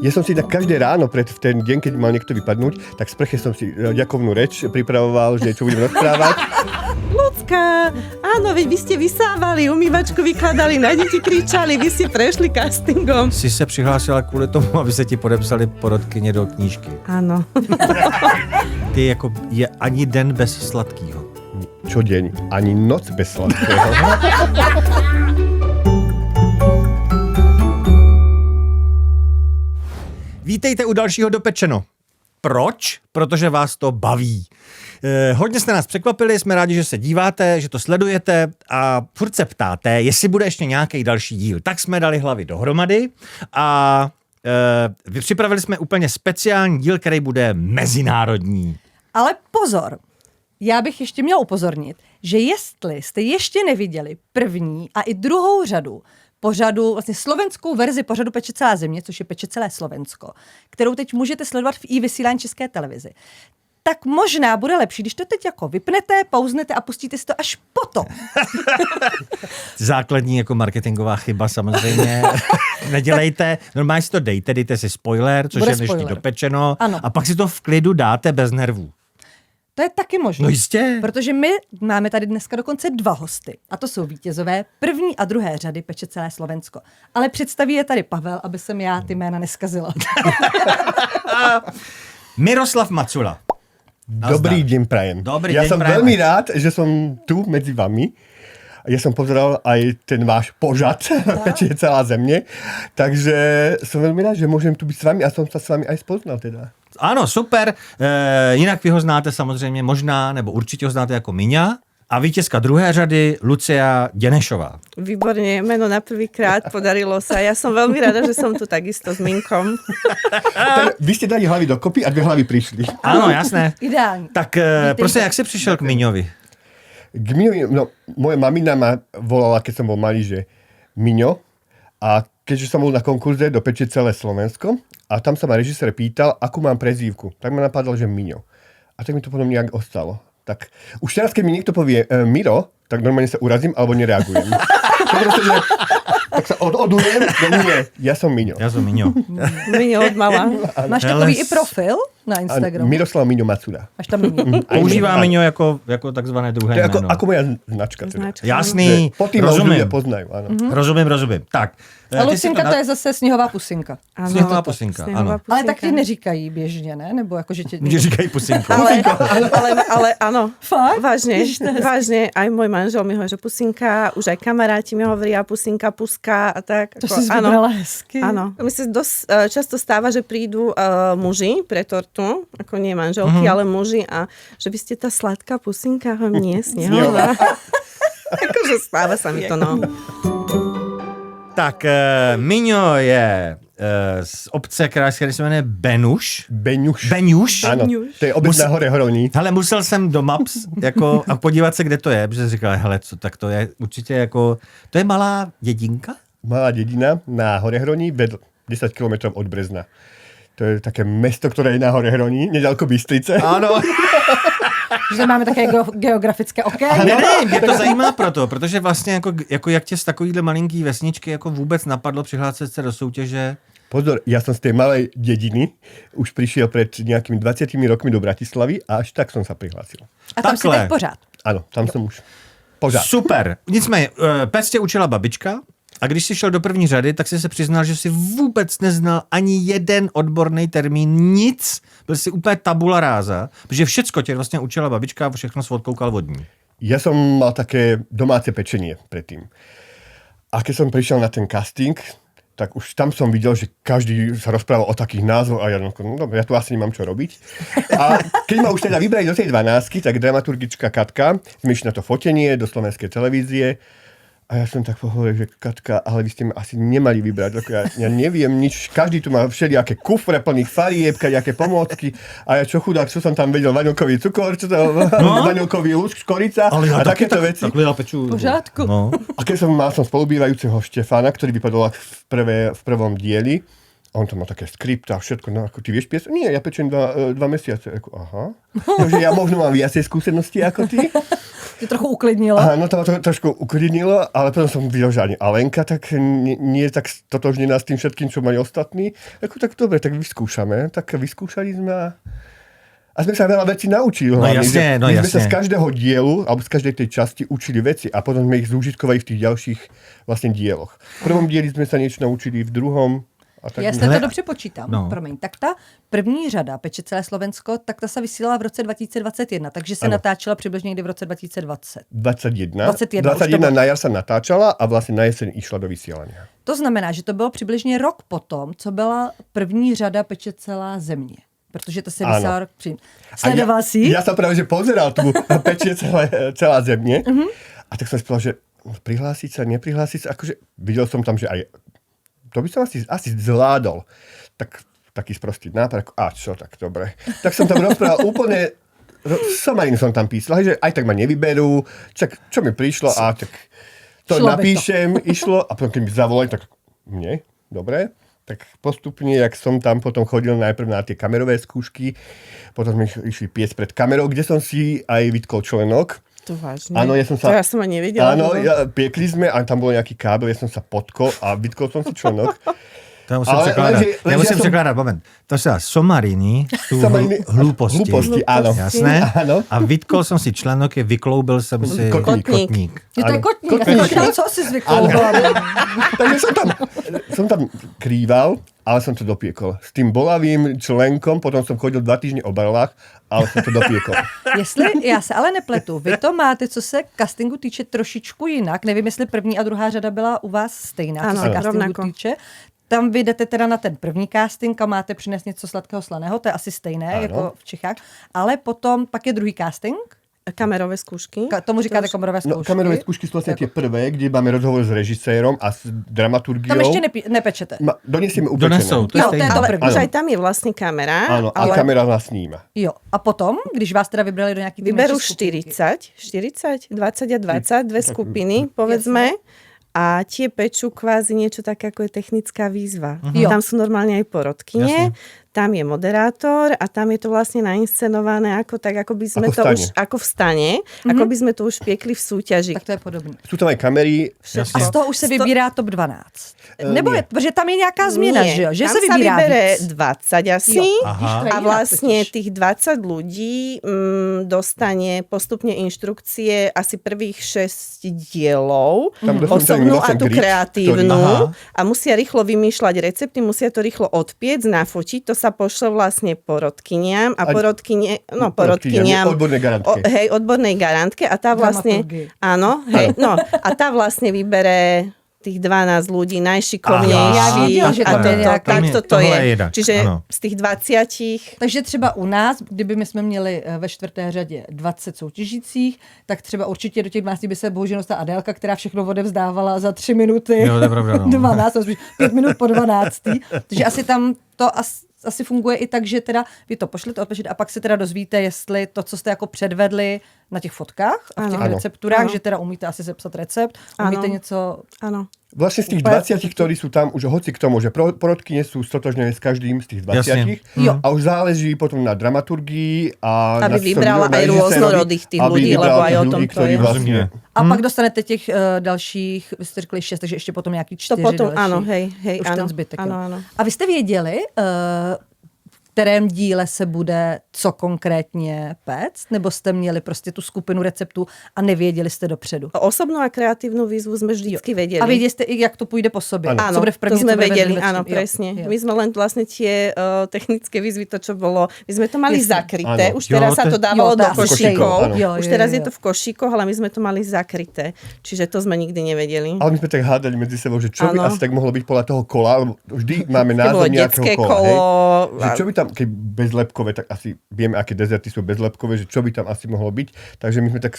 Ja som si tak každé ráno v ten deň, keď mal niekto vypadnúť, tak sprche som si ďakovnú reč pripravoval, že čo budem rozprávať. Ľudská, áno, veď vy ste vysávali, umývačku vykladali, na deti kričali, vy ste prešli castingom. Jsi se přihlásila kvůli tomu, aby se ti podepsali porodkyně do knížky. Áno. Ty jako je ani den bez sladkýho. Čo deň? Ani noc bez sladkého. Vítejte u dalšího Dopečeno. Proč? Protože vás to baví. Hodně jste nás překvapili, jsme rádi, že se díváte, že to sledujete a furt se ptáte, jestli bude ještě nějaký další díl. Tak jsme dali hlavy dohromady a připravili jsme úplně speciální díl, který bude mezinárodní. Ale pozor, já bych ještě měla upozornit, že jestli jste ještě neviděli první a i druhou řadu pořadu, vlastně slovenskou verzi pořadu Peče celá země, což je Peče celé Slovensko, kterou teď můžete sledovat v i-vysílání České televizi, tak možná bude lepší, když to teď jako vypnete, pauznete a pustíte si to až potom. Základní jako marketingová chyba samozřejmě. Nedělejte, normálně si to dejte si spoiler, což Bude je dnešní spoiler. Dopečeno. Ano. A pak si to v klidu dáte bez nervů. To je taky možné. No jistě. Protože my máme tady dneska dokonce 2 hosty. A to jsou vítězové první a druhé řady Peče celé Slovensko. Ale představí je tady Pavel, aby jsem já ty jména neskazila. Miroslav Macula. Dobrý deň prajem. Dobrý ja deň som prajem. veľmi rád, že som tu medzi vami. Ja som pozeral aj ten váš pořad, Peče celá země. Takže som veľmi rád, že môžem tu byť s vami a som sa s vami aj spoznal teda. Ano, super. Jinak vy ho znáte samozřejmě možná, nebo určitě ho znáte jako Miňa. A vítězka druhé řady Lucia Denešová. Výborne, meno na prvýkrát, podarilo sa. Ja som veľmi rada, že som tu takisto s Minkom. Tak, vy ste dali hlavy dokopy a 2 hlavy prišli. Ano, jasné. Ideální. Tak prosím, jak jsi přišel k Miňovi? K Miňovi, no, moja mamina ma volala, keď som bol malý, že Miňo. A keďže som bol na konkurze do Peče celé Slovensko a tam sa ma režisér pýtal, akú mám prezývku, tak ma napadlo, že Miňo. A tak mi to potom nejak ostalo. Tak už teraz, keď mi niekto povie Miro, tak normálne sa urazím alebo nereagujem. To proste, že, tak sa odujem, že nie, ja som Miňo. Já jsem Miňo. Miňo od mala. Máš takový i profil na Instagramu? Miroslav Miňo Macura. Máš tam Miňo. Používá Miňo jako takzvané To druhé je jméno. ako moja značka. Teda. Značka. Jasný, Po tým ľudia rozumím. poznajú, áno. Rozumím. Tak. A Lucinka to je zase sněhová pusinka. Áno, Sněhová pusinka, ano. Ale tak ti neříkají běžně, ne? Nebo jako, že tě... Mě říkají pusinku. Ale áno. Fakt? Vážne, aj môj manžel mi hovorí, že pusinka, už aj kamaráti mi hovoria pusinka, puska a tak. To si vybrala hezky. Áno. Mi sa dosť často stáva, že prídu muži pre tortu, ako nie manželky, ale muži a že by ste tá sladká pusinka, nie, snehová. Akože stáva sa mi to, no. Tak Miňo je z obce, která se jmenuje Benuš. Beňuš. Beňuš? Áno, to je obec na hore Hroní. Hele, musel jsem do Maps jako, a podívat se, kde to je, protože jsem říkal, hele, co, tak to je určitě jako, to je malá dědinka? Malá dedina na hore Hroní, 10 km od Brezna. To je také mesto, ktoré je na hore Hroní, nedaleko Bystrice. Ano. Že máme také geografické okénko. Ne, mě to zajímá protože vlastně jako jak tě z takovýhle malinký vesničky jako vůbec napadlo přihlásit se do soutěže? Pozor, ja som z tej malej dediny už prišiel pred nejakými 20 rokmi do Bratislavy a až tak som sa prihlásil. A tam si Takhle. teď pořád. Áno, tam som už pořád. Super. Nicméně, pes tě učila babička a když jsi šel do první řady, tak jsi se přiznal, že jsi vůbec neznal ani jeden odborný termín, nic. Byl jsi úplně tabula ráza, protože všecko tě vlastně učila babička a všechno si odkoukal od ní. Ja som mal také domáce pečenie predtým. A keď som prišiel na ten casting, tak už tam som videl, že každý sa rozprával o takých názvoch a ja, no dobre, ja tu asi nemám čo robiť. A keď ma už teda vybrali do tej 12, tak dramaturgička Katka sme išli na to fotenie do slovenskej televízie a ja som tak povedal, že Katka, ale vy ste ma asi nemali vybrať. Ja neviem nič, každý tu má všelijaké kufre plných farieb, kadejaké pomôcky a ja čo chudák, čo som tam vedel, vanilkový cukor, čo to, vanilkový lúsk, škorica a takéto veci. Takhle já peču. Pořádku. No. A keď mal som spolubývajúceho Štefána, ktorý vypadol v prvom dieli, a on tam má také skripta a všetko, no ako ty vieš piesť? Nie, ja pečem 2 mesiace. Ako, aha. Takže ja možno mám viacej skúsenosti ako ty. Tě trochu uklidnilo. Áno, to ma to trošku uklidnilo, ale potom som videl, že ani Alenka tak nie je tak totožnená s tým všetkým, čo majú ostatní. Tak dobre, tak vyskúšame. Tak vyskúšali sme a sme sa veľa vecí naučili. Hlavne, jasne, my sme sa z každého dielu, alebo z každej tej časti učili veci a potom sme ich zúžitkovali v tých ďalších vlastne dieloch. V prvom dieli sme sa niečo naučili, v druhom. Jestli to dobře počítám, promiň, tak ta první řada Peče celé Slovensko, tak ta se vysílala v roce 2021, takže se natáčela přibližně někdy v roce 2020. 21 na jar sa natáčala a vlastne na jeseň išla do vysielania. To znamená, že to bylo přibližně rok potom, co byla první řada Peče celá země. Protože to se vysílala rok při... Sledoval si? Ja som práve že pozeral tu Peče celá země a tak som si povedal, že prihlásiť sa, neprihlásiť sa, akože videl som tam, že aj to by som asi zvládol. Taký sprostý nápad, tak dobre. Tak som tam rozprával úplne, somarinu som tam písal, že aj tak ma nevyberú, čo mi prišlo, tak to napíšem, išlo, a potom keď mi zavolali, tak nie, dobre. Tak postupne, jak som tam potom chodil najprv na tie kamerové skúšky, potom sme išli piesť pred kamerou, kde som si aj vytkol členok. To vážne? Áno, ja som ani nevedela. Áno, piekli sme a tam bol nejaký kábel, ja som sa potkol a vytkol som si členok. To musím překládat. Já musím překládat, moment. To se somariny jsou hlouposti. Hlouposti, áno. Jasné? Áno. A vytkol jsem si členok, vykloubil jsem si kotník. Je to kotník. Co si zvykloubil? Takže som tam krýval, ale som to dopiekol. S tým bolavým členkom, potom som chodil 2 týždne o barlách, ale som to dopiekol. Jestli, já se ale nepletu, vy to máte, co se castingu týče, trošičku jinak. Nevím, jestli první a druhá řada byla u vás stejná, co se castingu týče. Tam vy jdete teda na ten první casting a máte přinést něco sladkého slaného, to je asi stejné jako v Čechách, ale potom pak je druhý casting. Kamerové skúšky. Tomu říkáte kamerové skúšky? No, kamerové skúšky sú vlastne tie prvé, kde máme rozhovor s režisérom a s dramaturgiou. Tam ešte nepečete. Donesieme upečené. Donesou, to je stejné. Už aj tam je vlastne kamera. Áno, ale kamera nás sníma. Jo, a potom, když vás teda vybrali do nejakých... Vyberú 40, 20 a 20, dve skupiny, povedzme. A tie pečú kvázi niečo také, ako je technická výzva. Tam sú normálne aj porodkyne, tam je moderátor a tam je to vlastne nainscenované ako by sme to už ako v stane, ako by sme to už piekli v súťaži. Tak to je podobné. Sú tam aj kamery. A z toho už se vybírá top 12. Nebo protože tam je nějaká změna, že jo? Že tam se vybírá vybere víc. 20 asi a vlastne tých 20 ľudí dostane postupne inštrukcie asi prvých 6 dielov, osobnú a tú kreatívnu a musia rýchlo vymýšľať recepty, musia to rýchlo odpiec, nafotiť, to sa pošle vlastne porodkyniam a porodkyniam odbornej garantke a tá vlastne a tá vlastne vybere tých 12 ľudí najšikovnejších. Takto to je. Čiže z těch 20... Takže třeba u nás, kdyby my jsme měli ve 4. řadě 20 soutěžících, tak třeba určitě do těch 12 by se bohužel dostala Adélka, která všechno odevzdávala za 3 minuty. Jo, to je pravda, 12, 5 minut po 12. Takže asi tam to asi funguje i tak, že teda vy to pošlete odpečet a pak se teda dozvíte, jestli to, co jste jako předvedli na těch fotkách a v těch recepturách, že teda umíte asi sepsat recept, umíte něco... Ano. Vlastne z tých 20, ktorí sú tam, už hoci k tomu, že porodkyne sú stotožnené s každým z tých 20 a už záleží potom na dramaturgii a aby vybrala aj rôznorodých tých ľudí, lebo aj o tom to je. Vlastne... A pak dostanete těch dalších, vy jste řekli 6, takže ještě potom nějaký 4 další. Ano, hej, už ano. Ten zbytek. Ano. A vy jste věděli, v kterém díle se bude co konkrétně péct? Nebo jste měli prostě tu skupinu receptů a nevěděli jste dopředu? Osobnú a kreatívnu výzvu sme vždycky vedeli. A věděli jste i, jak to půjde po sobě? Áno, co bude v první, to sme co bude vedeli, ve áno, presne. My sme len vlastne tie technické výzvy, to čo bolo, my sme to mali zakryté, už teraz sa to dávalo do košíkov, už teraz je to v košíkoch, ale my sme to mali zakryté, čiže to sme nikdy nevedeli. Ale my sme tak hádali medzi sebou, že čo by asi tak mohlo byť podľa toho kola, lebo vždy máme názov nejakého kola, že čo by tam, keď bezlepkové, tak asi vieme, aké dezerty sú bezlepkové, že čo by tam asi mohlo byť, takže my sme tak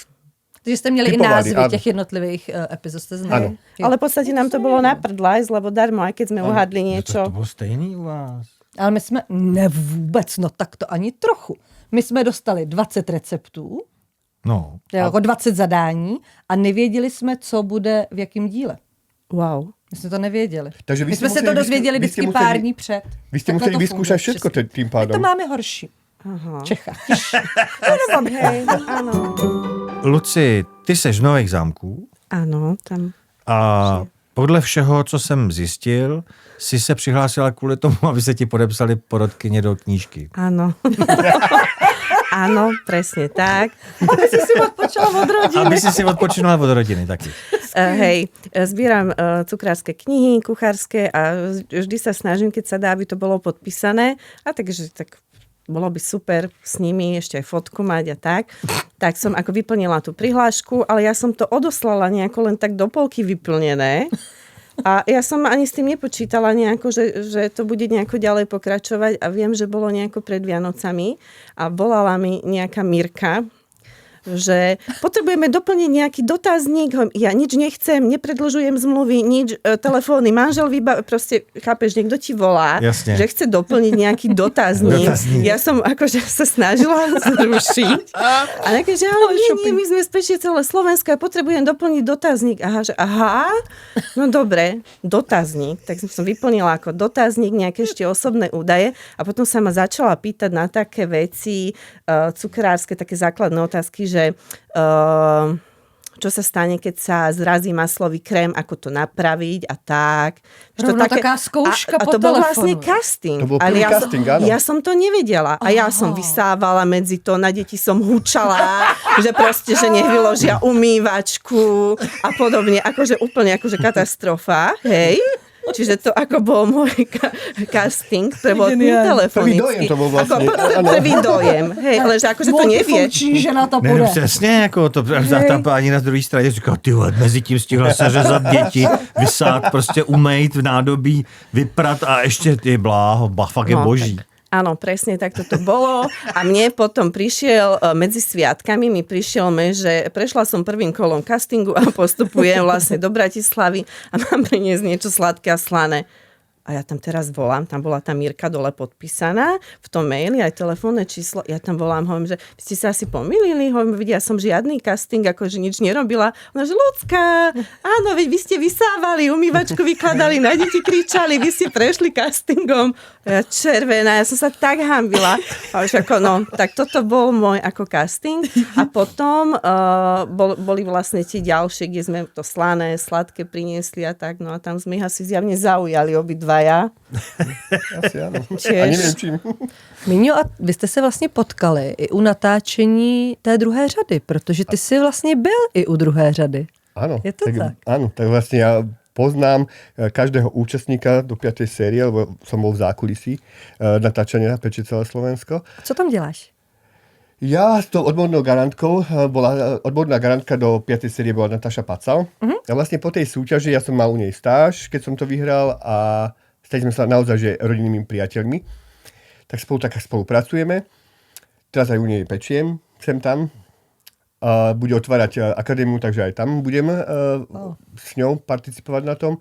Takže jste měli typovali, i názvy těch jednotlivých epizod, jste znali. Ale v podstate nám to bolo na prdlajs, lebo darmo, aj keď sme uhádli niečo. To bylo stejný u vás. Ale my jsme, ne vůbec, no tak to ani trochu. My jsme dostali 20 receptů, jako 20 zadání a nevěděli jsme, co bude v jakém díle. Wow. My jsme to nevěděli. Takže my jsme se to dozvěděli vždycky pár dní před. Vy jste museli vyskúšať všetko tým pádom. My to máme horší. Aha. Čecha. Hej, áno. Luci, ty seš z Nových Zámků Áno, tam... a podle všeho, co jsem zjistil, si se přihlásila kvůli tomu, aby se ti podepsali porodkyně do knížky. Áno. Áno, presne tak. Aby si odpočala od rodiny. Aby si odpočinula od rodiny taky. Hej, zbieram cukrárske knihy, kuchárske a vždy sa snažím, keď sa dá, aby to bolo podpísané. A takže tak bolo by super s nimi ešte aj fotku mať a tak. Tak som ako vyplnila tú prihlášku, ale ja som to odoslala nejako len tak do polky vyplnené. A ja som ani s tým nepočítala nejako, že to bude nejako ďalej pokračovať a viem, že bolo nejako pred Vianocami a volala mi nejaká Mirka, že potrebujeme doplniť nejaký dotazník, ja nič nechcem, nepredĺžujem zmluvy, nič, telefónny, manžel proste, chápeš, niekto ti volá, Jasne. že chce doplniť nejaký dotazník. Ja som akože sa snažila zrušiť. A nejaké, že ale nie, my sme spečne celé Slovensko a potrebujem doplniť dotazník. Aha, no dobre, dotazník. Tak som vyplnila ako dotazník, nejaké ešte osobné údaje a potom sa ma začala pýtať na také veci, cukrárske, také základné otázky, že čo sa stane, keď sa zrazí maslový krém, ako to napraviť a tak. Rovno taká skúška a po to bol telefónu. vlastne casting. To bol Ale prvý casting, áno. ja som to nevedela. A ja som vysávala medzi to, na deti som hučala, že proste, že nech vyložia umývačku a podobne. Akože úplne akože katastrofa. Hej. Čiže to ako bol môj casting prvotný telefonický. Prvý dojem to bol vlastne. Prvý dojem. Hej, ale že akože to nevie. Multifunkční žena to Ne, bude. no přesně, jako to, ta paní na druhé straně říká, ty vole, mezi tím stihla seřezat děti, vysát, prostě umejt v nádobí, vyprat a ještě ty bláho, fakt je boží. Tak, áno, presne tak toto bolo. A mne potom prišiel, medzi sviatkami mi prišiel že prešla som prvým kolom castingu a postupujem vlastne do Bratislavy a mám priniesť niečo sladké a slané. A ja tam teraz volám, tam bola tá Mirka dole podpísaná, v tom maili aj telefónne číslo, ja tam volám, hovorím, že ste sa asi pomýlili, hovorím, ja som žiadny casting, akože nič nerobila. Ona, že Ľudská, áno, veď vy ste vysávali, umývačku vykladali, na deti kričali, vy ste prešli castingom. Ja červená, ja som sa tak hambila. A už ako, no, tak toto bol môj ako casting a potom boli vlastne tie ďalšie, kde sme to slané, sladké priniesli a tak, no a tam sme ich asi zjavne zaujali obidva. Asi áno. Tiež. A neviem čím. Míňo, a vy jste se vlastně potkali i u natáčení té druhé řady, protože ty jsi vlastně byl i u druhé řady. Áno. Je to tak? Áno, tak vlastne ja poznám každého účastníka do 5. série, lebo som bol v zákulisí natáčania Peče celé Slovensko. Co tam děláš? Ja s tou odbornou garantkou, odborná garantka do 5. série bola Natáša Pacal. A vlastne po tej súťaži ja som mal u nej stáž, keď som to vyhral a stali sme sa naozaj že rodinnými priateľmi. Tak spolupracujeme. Teraz aj u nej pečiem, sem tam. Bude otvárať akadémiu, takže aj tam budem s ňou participovať na tom.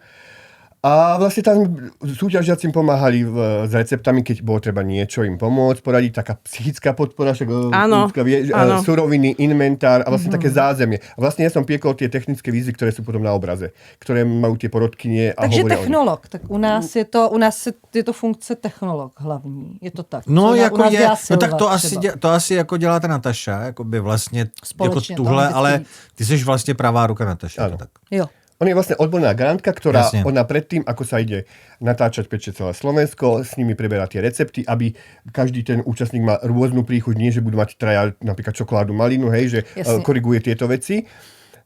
A vlastne tam súťažiacim pomáhali s receptami, keď bolo treba niečo im pomôcť, poradiť, taká psychická podpora, však suroviny, inventár a vlastne také zázemie. A vlastne ja som piekol tie technické výzvy, ktoré sú potom na obraze, ktoré majú tie porodkynie a Takže hovoria technolog, tak u nás je to funkce technolog hlavní, je to tak. No, Co jako u nás je, dělá no tak Silva to asi jako dělá ta Nataša, jako by vlastně Společně, jako tuhle, to ale víc. ty jsi vlastně pravá ruka Nataša. Áno. Tak. Jo. Ona je vlastne odborná garantka, ktorá Jasne. ona predtým, ako sa ide natáčať Peče celé Slovensko, s nimi preberá tie recepty, aby každý ten účastník mal rôznu príchuť, nie že budú mať traja napríklad čokoládu, malinu, hej, že koriguje tieto veci.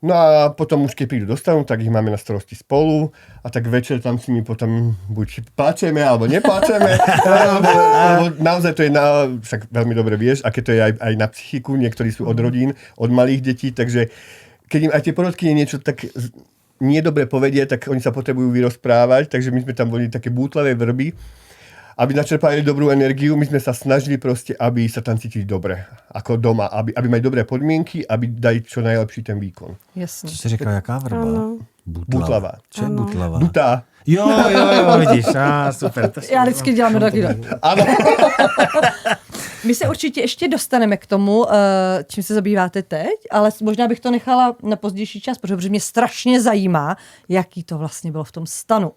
No a potom už keď prídu do stanu, tak ich máme na starosti spolu a tak večer tam s nimi potom buď plačeme, alebo nepláčeme, lebo naozaj to je však veľmi dobre vieš, aké to je aj na psychiku, niektorí sú od rodín, od malých detí, takže keď im aj tie porodky niečo tak nie dobre povedie, tak oni sa potrebujú vyrozprávať, takže my sme tam boli také bútlavé vrby, aby načerpali dobrú energiu. My sme sa snažili proste, aby sa tam cítili dobre, ako doma, aby mali dobré podmienky, aby dali čo najlepší ten výkon. Jasně. Co jsi říkala, jaká vrba? Áno. Butlava. Co je butlava? Dutá. Jo, vidíš, super. To Já vždycky dělám taky. Áno. My se určitě ještě dostaneme k tomu, čím se zabýváte teď, ale možná bych to nechala na pozdější čas, protože mě strašně zajímá, jaký to vlastně bylo v tom stanu.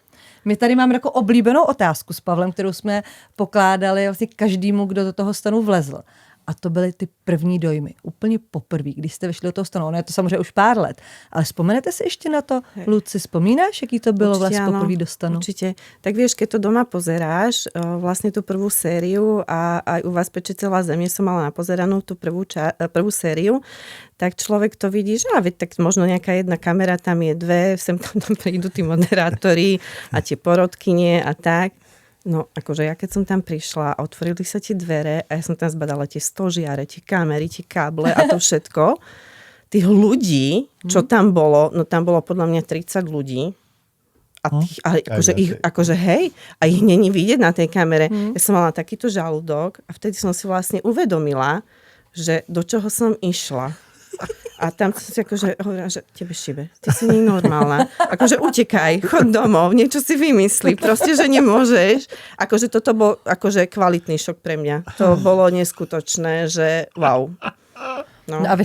My tady máme jako oblíbenou otázku s Pavlem, kterou jsme pokládali vlastně každému, kdo do toho stanu vlezl. A to byly ty první dojmy. Úplně poprvé, když jste vyšli do toho stanu. Ono je to samozřejmě už pár let. Ale vzpomenete si ještě na to? Luci, vzpomínáš, jaký to bylo vlastně poprvé do stanu? Určite. Tak vieš, keď to doma pozeráš, vlastne tú prvú sériu a aj u vás Peče celá země som mala napozeranú tú prvú sériu, tak človek to vidí, že tak možno nejaká jedna kamera, tam je dve, sem tam prídu tí moderátori a tie porodkynie a tak. No, akože ja keď som tam prišla a otvorili sa tie dvere a ja som tam zbadala tie stožiare, tie kamery, tie káble a to všetko, tých ľudí, čo tam bolo, no tam bolo podľa mňa 30 ľudí a tých, akože hej, a ich není vidieť na tej kamere. Ja som mala takýto žalúdok a vtedy som si vlastne uvedomila, že do čoho som išla. A tam si akože hovorila, že tebe šibe, ty si nie normálna. Akože utekaj, chod domov, niečo si vymyslí. Proste, že nemôžeš. Akože toto bol akože kvalitný šok pre mňa. To bolo neskutočné, že wow. No. A vy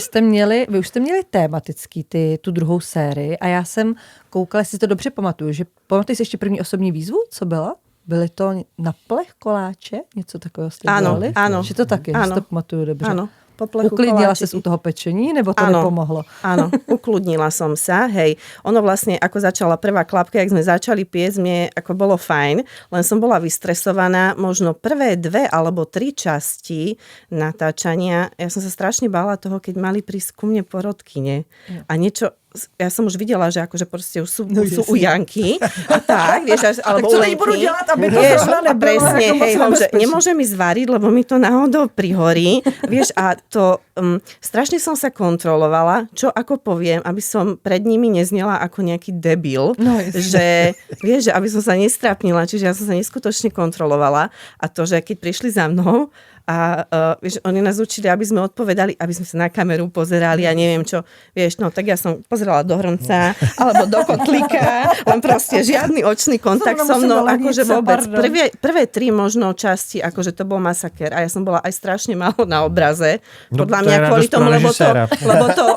už jste měli tématický tu druhou sérii a já jsem koukala, jestli si to dobře pamatuju, že pamatuješ si ještě první osobní výzvu, co byla? Byly to na plech koláče? Něco takového jste dělali? Áno. Že to taky, že to pamatuju dobře. Áno. Uklidnila sa u toho pečení, nebo to nepomohlo? Áno, ukludnila som sa, hej. Ono vlastne, ako začala prvá klapka, jak sme začali piesť, mne ako bolo fajn, len som bola vystresovaná, možno prvé 2 alebo 3 časti natáčania. Ja som sa strašne bála toho, keď mali prísť ku mne porodkyne. A niečo, ja som už videla, že akože proste už sú u Janky a tak, vieš, alebo u Lenky. Vieš, presne, hej, že nemôže mi zvariť, lebo mi to náhodou prihorí. Vieš, a to strašne som sa kontrolovala, čo ako poviem, aby som pred nimi neznela ako nejaký debil, že, vieš, že aby som sa nestrápnila, čiže ja som sa neskutočne kontrolovala a to, že keď prišli za mnou a vieš, oni nás učili, aby sme odpovedali, aby sme sa na kameru pozerali a neviem čo, vieš, no tak ja som pozerala do hrnca alebo do kotlíka, len proste žiadny očný kontakt so mnou, akože vôbec. Prvé 3 možno časti, akože to bol masaker a ja som bola aj strašne málo na obraze, podľa mňa kvôli tomu,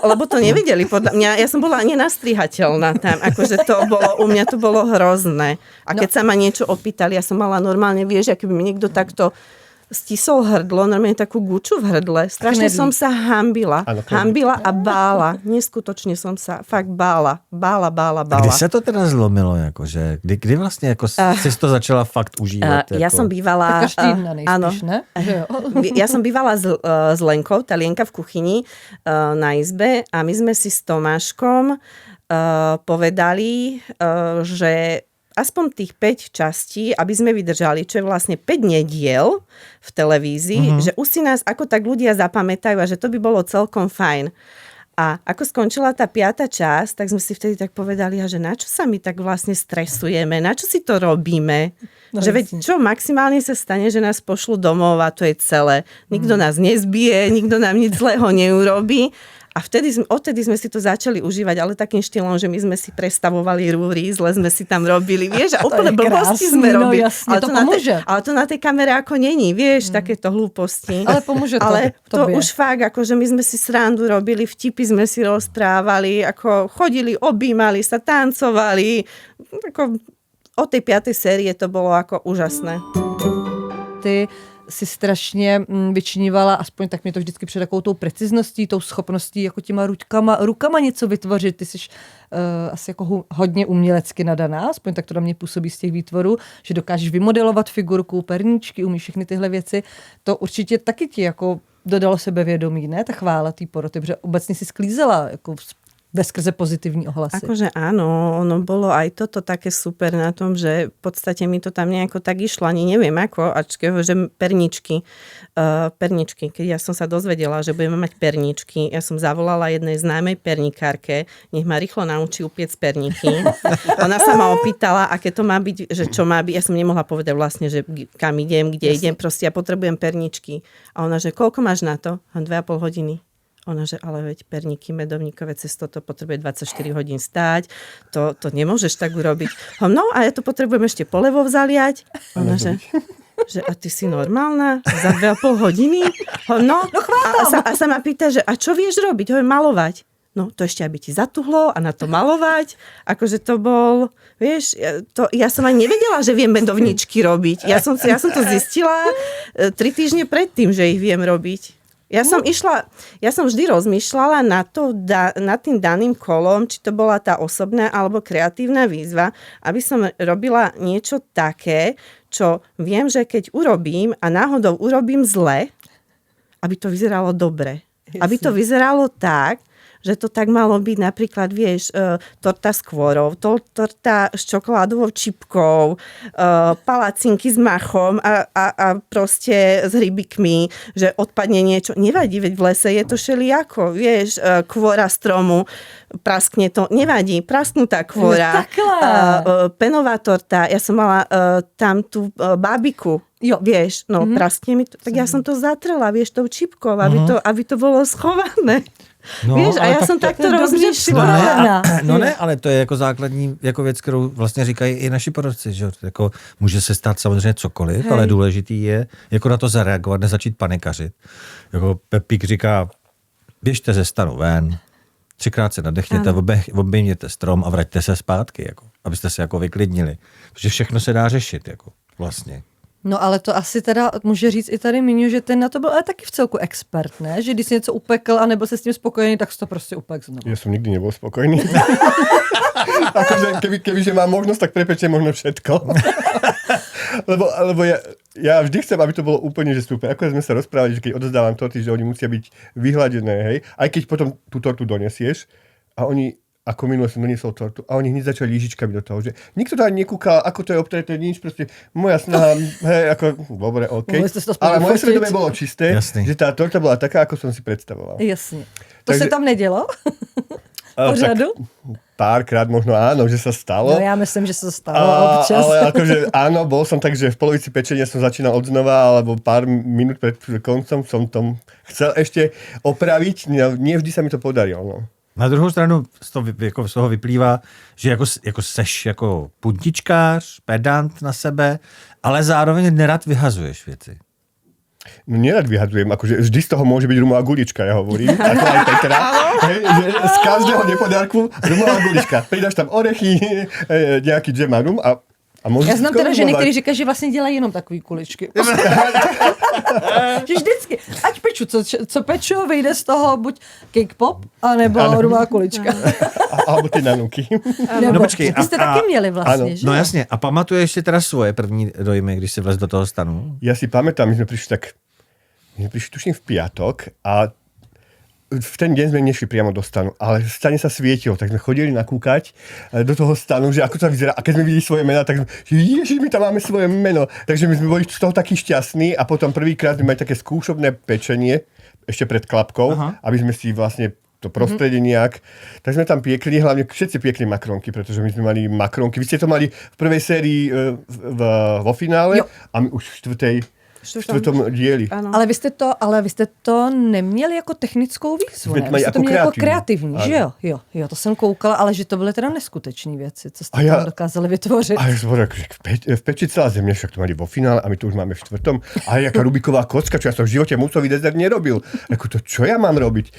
lebo to nevideli, podľa mňa, ja som bola nenastrihateľná tam, akože to bolo, u mňa to bolo hrozné. A keď sa ma niečo opýtali, ja som mala normálne, vieš, aký by mi niekto takto stisol hrdlo, normálne takú guču v hrdle. Strašne som sa hambila. Hambila a bála. Neskutočne som sa fakt bála. Bála. Kdy se to teda zlomilo? Jakože? Kdy vlastně jako jsi to začala fakt užívat? Ja som bývala... Každý dna nejspíš, ne? Ja som bývala s Lenkou, tá Lienka v kuchyni na izbe a my sme si s Tomáškom povedali, že aspoň tých 5 častí, aby sme vydržali, čo je vlastne 5 nediel v televízii, že už si nás ako tak ľudia zapamätajú a že to by bolo celkom fajn. A ako skončila tá 5. časť, tak sme si vtedy tak povedali, že na čo sa my tak vlastne stresujeme, na čo si to robíme? Že veď čo maximálne sa stane, že nás pošlú domov a to je celé. Nikto nás nezbije, nikto nám nič zlého neurobí. A odtedy sme si to začali užívať, ale takým štýlom, že my sme si prestavovali rúry, zle sme si tam robili, vieš, a úplne blbosti sme robili. No jasne, ale to na tej kamere ako není, vieš, takéto hlúposti. Ale pomôže to. Ale to už fakt, akože my sme si srandu robili, vtipy sme si rozprávali, ako chodili, objímali sa, tancovali. Ako od tej 5. série to bolo ako úžasné. Ty si strašně vyčnívala, aspoň tak mě to vždycky před takovou tou precizností, tou schopností jako těma rukama něco vytvořit. Ty jsi asi jako hodně umělecky nadaná, aspoň tak to na mě působí z těch výtvorů, že dokážeš vymodelovat figurku, perníčky, umíš všechny tyhle věci. To určitě taky ti jako dodalo sebevědomí, ne? Ta chvála té poroty, protože obecně si sklízela jako veskrze pozitivní ohlasy. Akože áno, ono bolo aj toto také super na tom, že v podstate mi to tam nejako tak išlo, ani neviem ako, že perničky, keď ja som sa dozvedela, že budeme mať perničky, ja som zavolala jednej známej pernikárke, nech ma rýchlo naučí upiec perníky. Ona sa ma opýtala, aké to má byť, že čo má byť, ja som nemohla povedať vlastne, že kam idem, kde idem, proste ja potrebujem perničky. A ona, že koľko máš na to? 2,5 hodiny. Ona, že ale veď perníky medovníkové cesto to potrebuje 24 hodín stáť, to nemôžeš tak urobiť. No a ja to potrebujem ešte polevo zaliať. Ona, že a ty si normálna? Za 2,5 hodiny? No a sa ma pýta, že a čo vieš robiť? Malovať. No to ešte, aby ti zatuhlo a na to malovať. Akože to bol, vieš, ja som ani nevedela, že viem medovničky robiť. Ja som to zistila 3 týždne predtým, že ich viem robiť. Ja som vždy rozmýšľala nad tým daným kolom, či to bola tá osobná alebo kreatívna výzva, aby som robila niečo také, čo viem, že keď urobím a náhodou urobím zle, aby to vyzeralo dobre. Jasne. Aby to vyzeralo tak, že to tak malo byť napríklad, vieš, torta s kôrou, torta s čokoládovou čipkou, palacinky s machom a proste s hrybikmi, že odpadne niečo. Nevadí, veď v lese je to všelijako, vieš, kôra stromu, praskne to, nevadí, prasknutá kôra, penová torta, ja som mala tam tú bábiku, vieš, praskne mi to, tak ja som to zatrela, vieš, tou čipkou, aby to bolo schované. No, víš, a já jsem takto rozmýšlela. No ne, ale to je jako základní jako věc, kterou vlastně říkají i naši porodci, že jako může se stát samozřejmě cokoliv, ale důležitý je jako na to zareagovat, nezačít panikařit. Jako Pepík říká, běžte ze stanu ven, 3krát se nadechněte, obejměte strom a vraťte se zpátky, jako, abyste se jako vyklidnili. Protože všechno se dá řešit, jako vlastně. No ale to asi teda může říct i tady Míňo, že ten na to byl ale taky v celku expert, ne? Že když jsi něco upekl a nebyl se s tím spokojený, tak jsi to prostě upekl znovu. Ja som nikdy nebol spokojný. Akože kebyže mám možnosť, tak prepečiem možno všetko. lebo ja vždy chcem, aby to bolo úplne že super. Ako sme sa rozprávali, že keď odozdávam torty, že oni musia byť vyhladené, hej. Aj keď potom tú tortu donesieš a oni ako minule som doniesol tortu a oni hneď začali lížičkami do toho, že nikto to ani nekúkal, ako to je obtreté, nič, proste moja snaha, hej, ako, dobre, okej. Ale moje svedomie bolo čisté, že tá torta bola taká, ako som si predstavoval. Jasne. To sa tam nedělo? Pořadu? Párkrát možno áno, že sa stalo. No ja myslím, že sa stalo občas. Ale akože áno, bol som tak, že v polovici pečenia som začínal od znova, alebo pár minút pred koncom som to chcel ešte opraviť. Nie vždy sa mi to podarilo, no. Na druhou stranu z toho vyplývá, že jako seš jako puntičkář, pedant na sebe, ale zároveň nerad vyhazuješ věci. No nerad vyhadzujem, akože vždy z toho môže byť rumová gulička, ja hovorím, ako aj Petra, že z každého nepodarku rumová gulička. Pridáš tam orechy, nejaký džem a rum a já znám teda ženy, které říkají, že vlastně dělají jenom takový kuličky. Že vždycky, ať peču, co peču, vyjde z toho buď cake pop, anebo rumová kulička. Alebo ty nanuky. No počkej. Ty jste taky měli vlastně, ano, že? No jasně. A pamatuješ si teda svoje první dojmy, když si vlez do toho stanu? Ja si pamätám, my sme prišli tuším v piatok a v ten deň sme nešli priamo do stanu, ale v stane sa svietilo, tak sme chodili nakúkať do toho stanu, že ako to vyzerá. A keď sme videli svoje mená, tak sme, ježiš, my tam máme svoje meno. Takže my sme boli z toho takí šťastní a potom prvýkrát sme mali také skúšobné pečenie, ešte pred klapkou, aby sme si vlastne to prostredie nejak. Tak sme tam piekli, hlavne všetci piekli makronky, pretože my sme mali makronky. Vy ste to mali v prvej sérii vo finále a my už v čtvrtom dieli. Ale vy jste to neměli jako technickou výzvu, ne? Vy jste to měli jako kreativní, že jo? Jo, to jsem koukala, ale že to byly teda neskutečné věci, co jste tam dokázali vytvořit. A ja som hovoril, v peči celá země, však to mali vo finále a my to už máme v čtvrtom. A jaká Rubiková kocka, čo ja som v živote musový dezert nerobil. Ako to, čo ja mám robiť?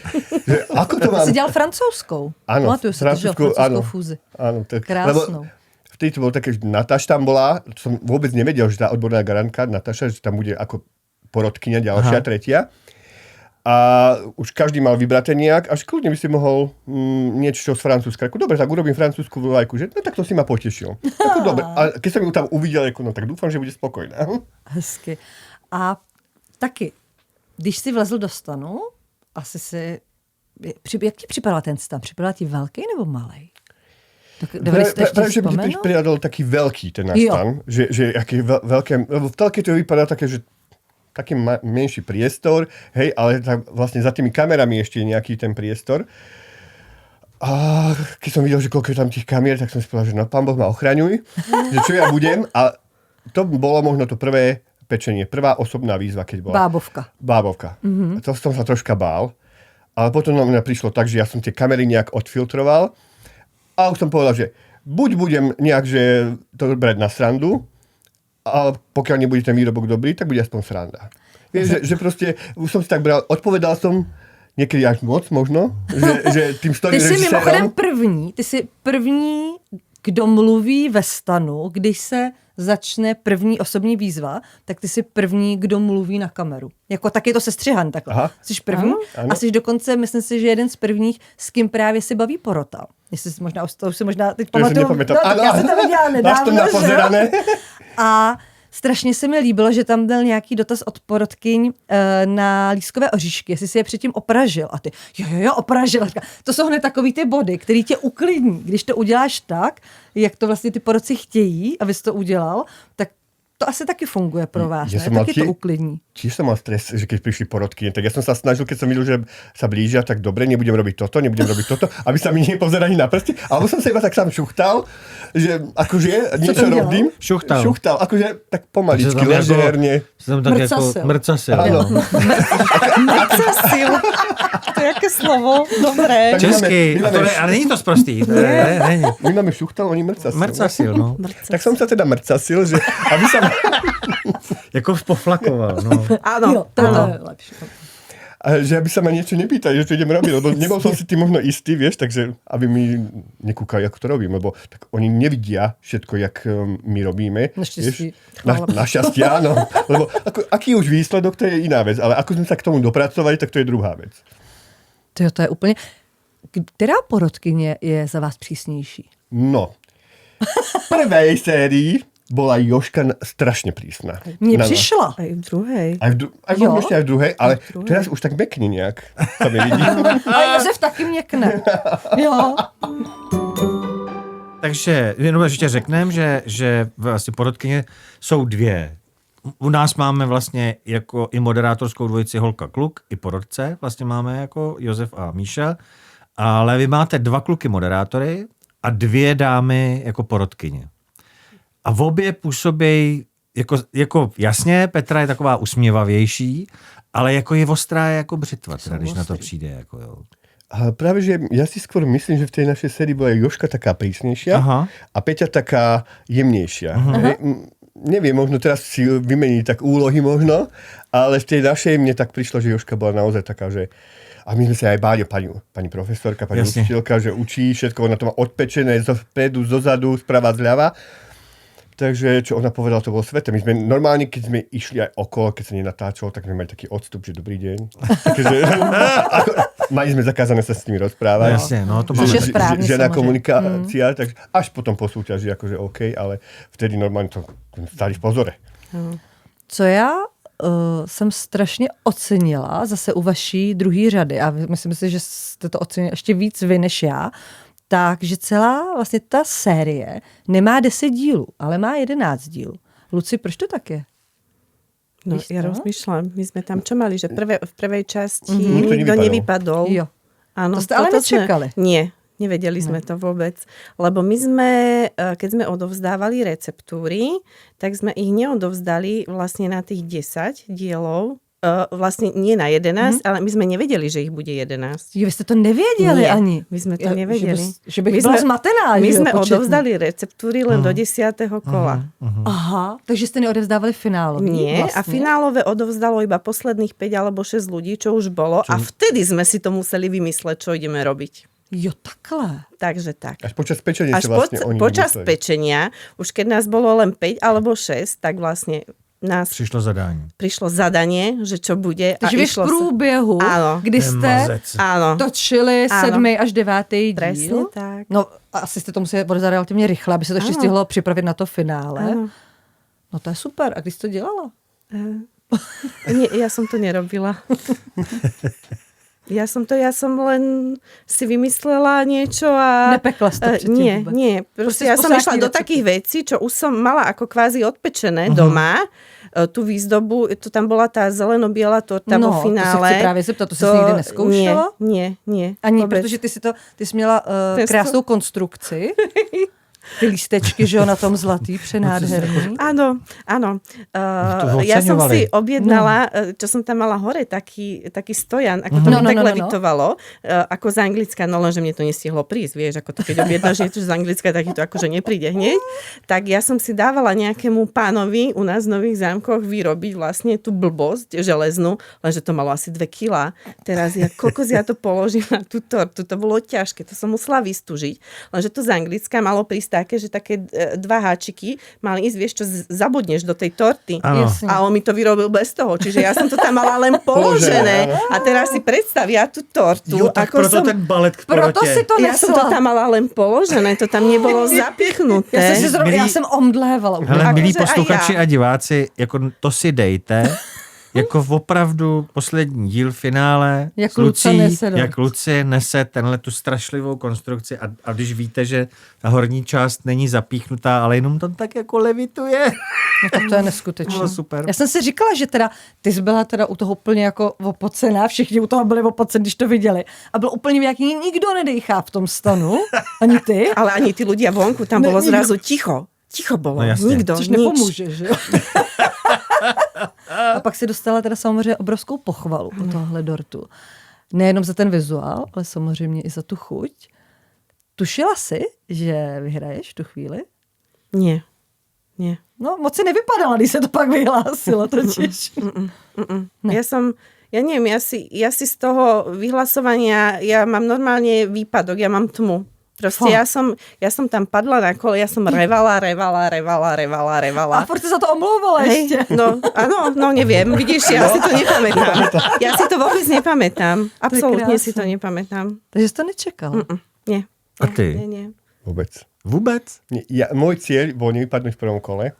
Ako to mám? Jsi dělal francouzskou. Áno, francouzskou fúzi. Áno, krásnou. Vtedy to bolo také, že Natáša tam bola, som vôbec nevedel, že tá odborná garantka Natáša, že tam bude ako porodkyňa ďalšia, tretia. A už každý mal vybraté nejak, až kľudne by si mohol niečo z Francúzska. Dobre, tak urobím francúzsku vlajku, že no tak to si ma potešil. Dobre, a keď som ju tam uvidel, no tak dúfam, že bude spokojná. Hezky. A taky, když si vlezl do stanu, asi si, jak ti připadal ten stan? Připadal ti velký nebo malej? Práve, že by ti pripadal taký veľký ten náš stan, že aký veľké, lebo v telke to vypadá také, že taký menší priestor, hej, ale tak vlastne za tými kamerami ešte je nejaký ten priestor. A keď som videl, že koľko je tam tých kamier, tak som si povedal, že no, pán Boh ma ochraňuj, že čo ja budem. A to bolo možno to prvé pečenie, prvá osobná výzva, keď bola. Bábovka. Mm-hmm. To som sa troška bál, ale potom na mňa prišlo tak, že ja som tie kamery nejak odfiltroval. A už som povedal, že buď budem nejak, že to brať na srandu, a pokiaľ nebude ten výrobok dobrý, tak bude aspoň sranda. Vieš, že proste, už som si tak bral, odpovedal som, niekedy až moc možno, že tým story režisérom. Ty jsi mimochodem první, kdo mluví ve stanu, když se začne první osobní výzva, tak ty jsi první, kdo mluví na kameru. Jako tak je to sestřihan takhle. Aha. Jsi první Ano. a jsi dokonce, myslím si, že jeden z prvních, s kým právě si baví porota. Jestli si možná, to už si možná teď To už si pamatuju. nepamätám. No, tak já jsem to viděla Máš to nedávno, že jo? napozerané? A strašně se mi líbilo, že tam byl nějaký dotaz od porotkyň na lískové oříšky, jestli si je předtím opražil. A ty, jo, opražil. To jsou hned takový ty body, který tě uklidní. Když to uděláš tak, jak to vlastně ty porotci chtějí, abys to udělal, tak to asi taky funguje pro vás, ne? Taky to uklidní. Tiež som mal stres, že keď prišli porodky, tak ja som sa snažil, keď som videl, že sa blížia, tak dobre, nebudem robiť toto, aby sa mi nepozerali na prsty, alebo som sa iba tak sám šuchtal, že akože niečo robím. Šuchtal, akože tak pomaličky, ležerne. Jsem tak jako mrcasil. Áno. Mrcasil. To je jaké slovo? Dobré. Tak Česky, ale není to sprostý. Není. My máme šuchtal, oni mrcasil. Mrcasil, no. Tak som sa teda mrcasil, že aby sa... Jako poflakoval, no. Áno, To je lepší. A že aby sa ma niečo nepýtali, že čo idem robiť, lebo nebol som si tým možno istý, vieš, takže aby mi nekúkali, ako to robím, lebo tak oni nevidia všetko, jak my robíme. Naštěstí. Našťastie, áno. Lebo aký už výsledok, to je iná vec, ale ako sme sa k tomu dopracovali, tak to je druhá vec. To je úplně... Která porotkyně je za vás přísnější? No. V prvej sérii bola Jožka strašne prísna. Mně Na nás. přišla. Aj v druhej. Aj Jo. ešte aj v druhej, ale teraz už tak mekne nejak. Sa mi vidí. Ale Josef taky měkne. Jo. Takže jenom ještě řekneme, že vlastně porotkyně jsou dvě. U nás máme vlastně jako i moderátorskou dvojici holka kluk, i porotce vlastně máme jako Josef a Míša, ale vy máte 2 kluky moderátory a 2 dámy jako porotkyně. A v obě působí jako jasně, Petra je taková usměvavější, ale jako je ostrá jako břitva, teda, když na to přijde. Jako, jo. A práve, že ja si skôr myslím, že v tej našej sérii bola Jožka taká prísnejšia a Peťa taká jemnejšia. Neviem, možno teraz si vymení tak úlohy možno, ale v tej našej mne tak prišlo, že Jožka bola naozaj taká, že a my sme sa aj báli, pani profesorka, pani učiteľka, že učí všetko, ona to má odpečené zopredu, zozadu, sprava, zľava. Takže, čo ona povedala, to bolo sveté. My sme normálne, keď sme išli aj okolo, keď sa nenatáčalo, tak sme mali taký odstup, že dobrý deň. Takže, mali sme zakázané sa s nimi rozprávať. Jasne, no to Což je máme. správne, Žena samozrejme. komunikácia, tak až potom po súťaži, akože OK, ale vtedy normálne to stáli v pozore. Co já jsem strašně ocenila zase u vaší druhé řady a myslím si, že jste to ocenili ještě víc vy než já, takže celá vlastně ta série nemá 10 dílů, ale má 11 dílů. Luci, proč to tak je? No, Víš ja to? rozmýšľam, my sme tam čo mali, že v prvej časti Nikto nikto nevypadol. Jo. Áno, To ste ale toto nečakali. Nie, nevedeli sme to vôbec. Lebo my sme, keď sme odovzdávali receptúry, tak sme ich neodovzdali vlastne na tých 10 dielov. Vlastne nie na 11, ale my sme nevedeli, že ich bude 11. Jo, vy jste to nevěděli Nie, ani. my sme to nevedeli. Že bych My byla sme- zmatená. My že jo, sme početně. odovzdali receptúry len do 10. kola. Aha, takže jste neodevzdávali finálový. Nie, vlastně. a finálové odovzdalo iba posledných 5 alebo 6 ľudí, čo už bolo. A vtedy sme si to museli vymysleť, čo ideme robiť. Jo, takhle. Takže tak. Až počas pečenia Až si vlastne oni počas vymysleli. pečenia, už keď nás bolo len 5 alebo 6, tak vlastne nás Přišlo zadání. prišlo zadanie, že čo bude. Takže vy v išlo sa- průběhu, Áno. kdy jste Áno. točili Áno. 7. až 9. Presne díl. tak. No, asi jste to museli odezat relativně rychle, aby se to ještě stihlo připravit na to finále. Áno. No to je super. A když jsi to dělala? Nie, ja som to nerobila. Ja som len si vymyslela niečo a... Nepekla si to predtým Nie, vôbec? nie. Proste ja som išla do takých vecí, čo už som mala ako kvázi odpečené doma. Tú výzdobu, to tam bola tá zeleno-biela torta vo to se finále. chci právě zeptat, to jsi nikdy neskoušela? Nie. Ani, vôbec. protože ty jsi měla Testo. krásnou konstrukci. Ty lístečky, že jo, na tom zlatý, přenádherný. Áno. to Ja som oceňovali. si objednala, čo som tam mala hore, taký stojan, ako to mi tak levitovalo, ako z Anglicka, no lenže mne to nestihlo prísť, vieš, ako to keď objednáš niečo z Anglicka, tak ti to akože nepríde hneď. Tak ja som si dávala nejakému pánovi u nás v Nových Zámkoch vyrobiť vlastne tú blbosť železnú, lenže to malo asi 2 kilá. Teraz kokos ja to položím na tú tortu, to bolo ťažké, to som musela vystúžiť, lenže to z Anglicka malo prísť také, že také dva háčiky mali ísť, vieš čo, zabudneš do tej torty. Áno. A on mi to vyrobil bez toho, čiže ja som to tam mala len položené. A teraz si predstav, ja tú tortu, Jo, tak ako proto som... ten balet k Proto porotě. si to Ja som to tam mala len položené, to tam nebolo zapichnuté. Já jsem omdlévala. Hele, milí Akože aj posluchači ja. a diváci, jako to si dejte, jako opravdu poslední díl finále Jak s Lucí, Luca nese dort. jak Lucie nese tenhle tu strašlivou konstrukci a když víte, že ta horní část není zapíchnutá, ale jenom to tak jako levituje. No tak to je neskutečné. Bylo super. Já jsem si říkala, že teda ty jsi byla teda u toho úplně jako opocená, všichni u toho byli opocení, když to viděli. A byl úplně jak nikdo nedejchá v tom stanu, ani ty. Ale ani tí ľudia vonku, tam bolo zrazu ticho. Ticho bolo, No jasne. nikto, Což nič. nepomůže, že jo? A pak si dostala teda samozřejmě obrovskou pochvalu u tohle dortu. Nejenom za ten vizuál, ale samozřejmě i za tu chuť. Tušila si, že vyhraješ v tu chvíli? Nie. No, moc si nevypadala, když se to pak vyhlásilo totiž. Ja neviem, ja si z toho vyhlasovania, ja mám normálne výpadok, ja mám tmu. Proste ja som tam padla na kole, ja som revala. A furt si za to omlouvala ještě. No, áno, no neviem, vidíš, ja si to nepamätám. Ja si to vôbec nepamätám. Absolútne si to nepamätám. Takže jsi to nečekal. Nie. A ty? Nie. Vôbec. Vůbec? Nie, môj cieľ bol nevypadnúť v prvom kole.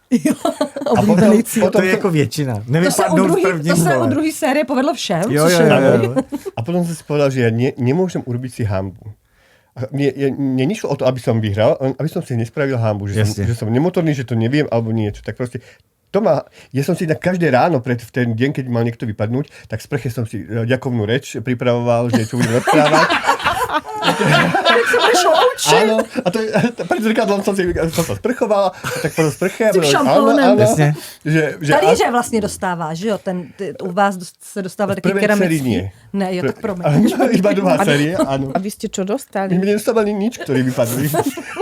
Oblíbený cíl. To je jako většina. To se Nevypadnout v prvním u kole. druhé série povedlo všem. Jo, což jo, je jo, dobrý. jo. A potom som si povedal, že ja nemôžem urobiť si hanbu. Mne nešlo o to, aby som vyhral, aby som si nespravil hanbu, že som nemotorný, že to neviem, alebo niečo. Tak proste ja som si na každé ráno v ten deň, keď mal niekto vypadnúť, tak sprche som si ďakovnú reč pripravoval, že čo budem rozprávať. Áno, a to pred zrkadlom som sa sprchoval, a tak po sprche. Tím šampónem. Áno, že Talíře vlastně dostává, že jo? U vás se dostává taky keramický. nie. Ne, jo, tak promiň. Iba druhá série, áno. A vy ste čo dostali? My nedostávali nič, ktorí vypadli.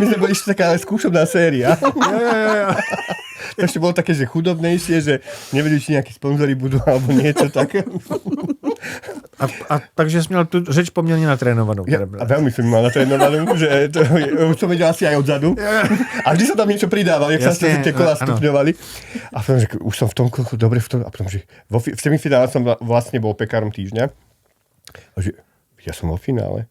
My sme boli ešte taká skúšobná séria. To ešte bolo také, že chudobnejšie, že nevedeli, či nejakí sponzori budú, alebo niečo také. A takže jsi měl tu řeč poměrně natrénovanou. A veľmi som mal natrénovanú, že už som vedel asi aj odzadu. A vždy sa tam niečo pridával, jak sa tie kola stupňovali. A potom, že už som v tom kroku dobre v tom. A potom, že v semifinále som vlastne bol pekárom týždňa. A že ja som vo finále.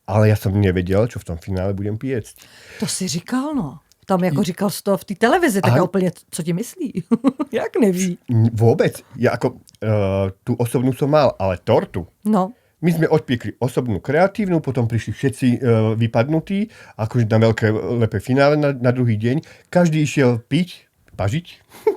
Ale ja som nevedel, čo v tom finále budem piecť. To si říkal, no. Tam jako říkal jsi to v té televizi, tak úplně, co ti myslí? Jak neví? Vôbec. Ja ako tú osobnú som mal, ale tortu. No. My sme odpiekli osobnú kreatívnu, potom prišli všetci vypadnutí, akože na veľké lepé finále na druhý deň. Každý išiel piť, pažiť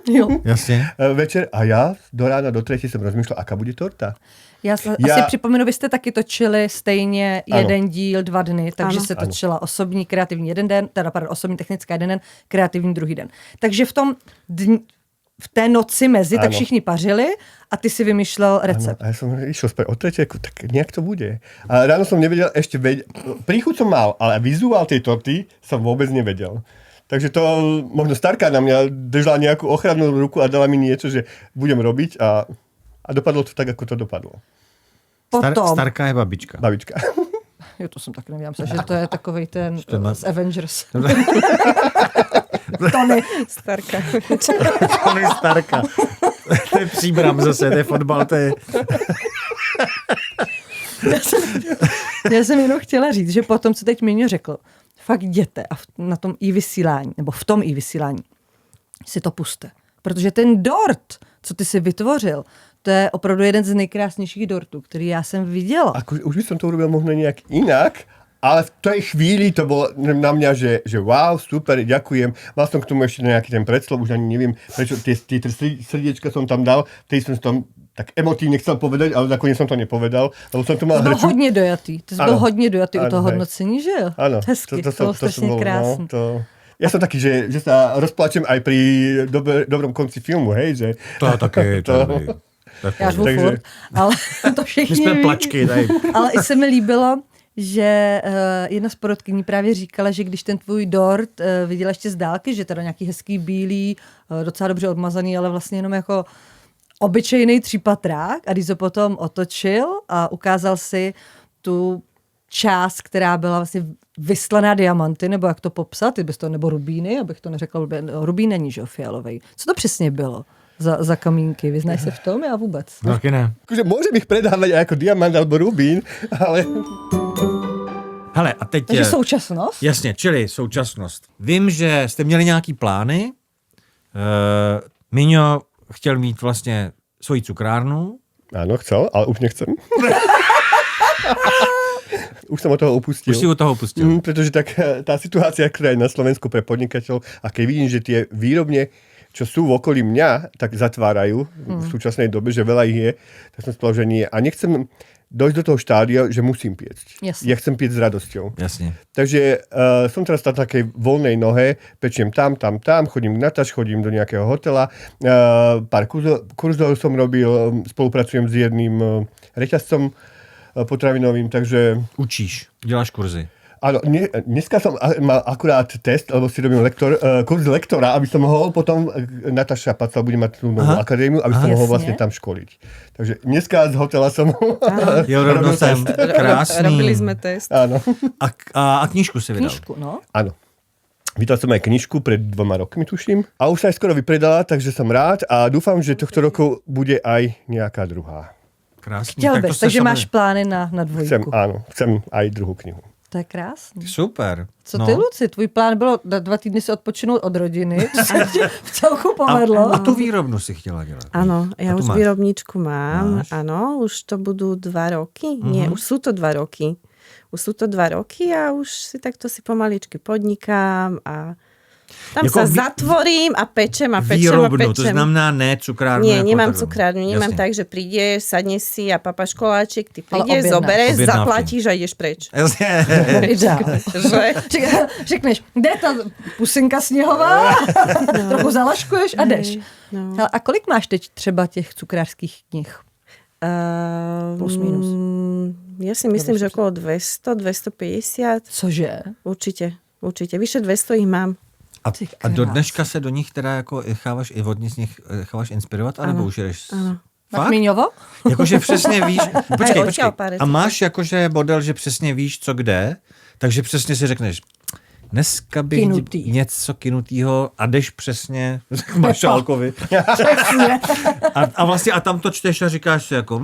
Jo. Jasně. večer a ja do rána, do 3 som rozmýšľal, aká bude torta. Já asi připomenu, vy jste taky točili stejně jeden díl, 2 dny, takže se točila osobní kreativní jeden den, osobní technická jeden den, kreativní druhý den. Takže v té noci mezi, tak všichni pařili a ty si vymýšlel recept. Ano, a ja som išiel späť o 3, tak nejak to bude. A ráno som nevedel ešte príchuť som mal, ale vizuál tej torty som vôbec nevedel. Takže to možno Starka na mňa držala nejakú ochrannú ruku a dala mi niečo, že budem robiť a dopadlo to tak, ako to dopadlo. Potom. Starka je babička. Babička. Jo, to jsem taky nevěděla, že to je takovej ten z Avengers. Tony Starka. Tony Starka. To je příbram zase, to je fotbal, to je... Já jsem jenom chtěla říct, že potom, co teď Miňo řekl, fakt jděte a na tom i vysílání, nebo v tom i vysílání si to puste. Protože ten dort, co ty si vytvořil, to je opravdu jeden z nejkrásnějších dortů, který já jsem viděla. Už by som to urobil možno nejak inak, ale v tej chvíli to bolo na mňa, že wow, super, ďakujem. Mal som k tomu ešte nejaký ten predslov, už ani neviem, prečo tie srdiečka som tam dal, tej som tam tak emotívne chcel povedať, ale nakoniec som to nepovedal, lebo som tu mal Byl hrču. hodně dojatý. Ty jsi byl hodně dojatý u toho hodnocení, že jo? Áno. Hezky, to bylo strašně krásný. Ja som taký, že sa rozplačem aj pri dobrom konci filmu, hej, že... To taky, Já řvu furt, ale to všichni My jsme ví. plačky tady. Ale i se mi líbilo, že jedna z porodkyní právě říkala, že když ten tvůj dort viděla ještě z dálky, že teda nějaký hezký bílý, docela dobře odmazaný, ale vlastně jenom jako obyčejný 3patrák, a když to potom otočil a ukázal si tu část, která byla vlastně vyslaná diamanty, nebo jak to popsat, nebo rubíny, abych to neřekla, rubín není, že jo, fialovej. Co to přesně bylo za kamínky? Vyznáš se v tom? Já vůbec. No, taky ne. Akože môžem ich predávať aj ako diamant alebo rubín, ale... Hele, a teď... Takže současnost? Jasně, čili současnost. Vím, že jste měli nějaký plány. Miňo chtěl mít vlastně svoji cukrárnu. Áno, chcel, ale už nechcem. Už som od toho upustil. Už si od toho upustil. Pretože tak tá situácia, ktorá je na Slovensku pre podnikateľov, a keď vidím, že tie výrobne, čo sú v okolí mňa, tak zatvárajú v súčasnej dobe, že veľa ich je, tak som spôsobil, že nie. A nechcem dojsť do toho štádia, že musím piecť. Jasne. Ja chcem piecť s radosťou. Jasně. Takže som teraz na takej voľnej nohe, pečiem tam, chodím k Nataš, chodím do nejakého hotela, pár kurzov som robil, spolupracujem s jedným reťazcom potravinovým, takže... Učíš, děláš kurzy. Áno, dneska som mal akurát test, lebo si robím kurz lektora, aby som mohol potom, Nataša Pacla bude mať tú novú akadémiu, aby som mohol vlastne tam školiť. Takže dneska z hotela som Jo, rovno sem. Krásný. Robili sme test. Áno. A knížku si vydal. Knížku, no. Áno. Vydal som aj knižku pred 2 rokmi, tuším. A už sa aj skoro vypredala, takže som rád a dúfam, že tohto roku bude aj nejaká druhá. Krásný. Chtěl Tak to bys, se takže samozřejmě- máš plány na dvojku. Chcem aj druhú knihu. To je krásný. Super. Co ty, Luci? Tvůj plán bylo 2 týdny si odpočinout od rodiny. To se ti v celku povedlo. A tu výrobnu si chtěla dělat. Áno, ja A tu už máš. výrobničku mám. Máš. Áno, už to budú 2 roky. Nie, už sú to 2 roky. Už sú to 2 roky a už si takto pomaličky podnikám a tam Jako sa zatvorím a pečem a pečem a Výrobnu, to pečem. znamená ne cukrárnu. Nie, jako nemám takovou. cukrárnu, nemám Jasně. tak, že prídeš, sadneš si a papaš koláčik, ty Ale prídeš, objednáš. zobereš, Objednávky. zaplatíš a ideš preč. Jasně. Ideál. Že? Řekneš, kde je ta pusinka sněhová? Trochu zalaškuješ a jdeš. No. Hele, a kolik máš teď třeba těch cukrářských knih? Plus minus. Ja si myslím, že okolo 200, 250. Cože? Určite. Vyše 200 ich mám. A do dneška se do nich teda jako cháváš i vodně z nich cháváš inspirovat, anebo už jdeš? Ano. Máš Fakt? Míňovo? Jakože přesně víš, počkej. odtiaľ pár A máš jakože model, že přesně víš, co kde, takže přesně si řekneš, dneska bych Kinutý. něco kinutýho a jdeš přesně k Maršálkovi. a vlastně a tam to čteš a říkáš si jako,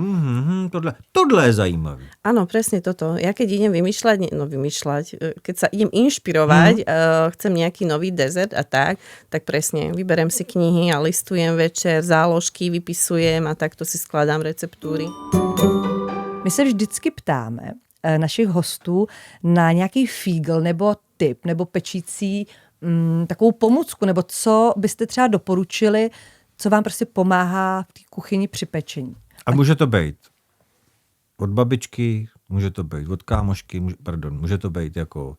tohle je zajímavý. Áno, presne toto. Ja keď idem vymýšľať, keď sa idem inšpirovať, chcem nejaký nový dezert a tak presne, vyberem si knihy a listujem večer, záložky vypisujem a takto si skladám receptúry. My se vždycky ptáme našich hostů na nějaký fígl nebo tip nebo pečící takovou pomůcku, nebo co byste třeba doporučili, co vám prostě pomáhá v té kuchyni při pečení. A může to být od babičky, může to být od kámošky, může to být jako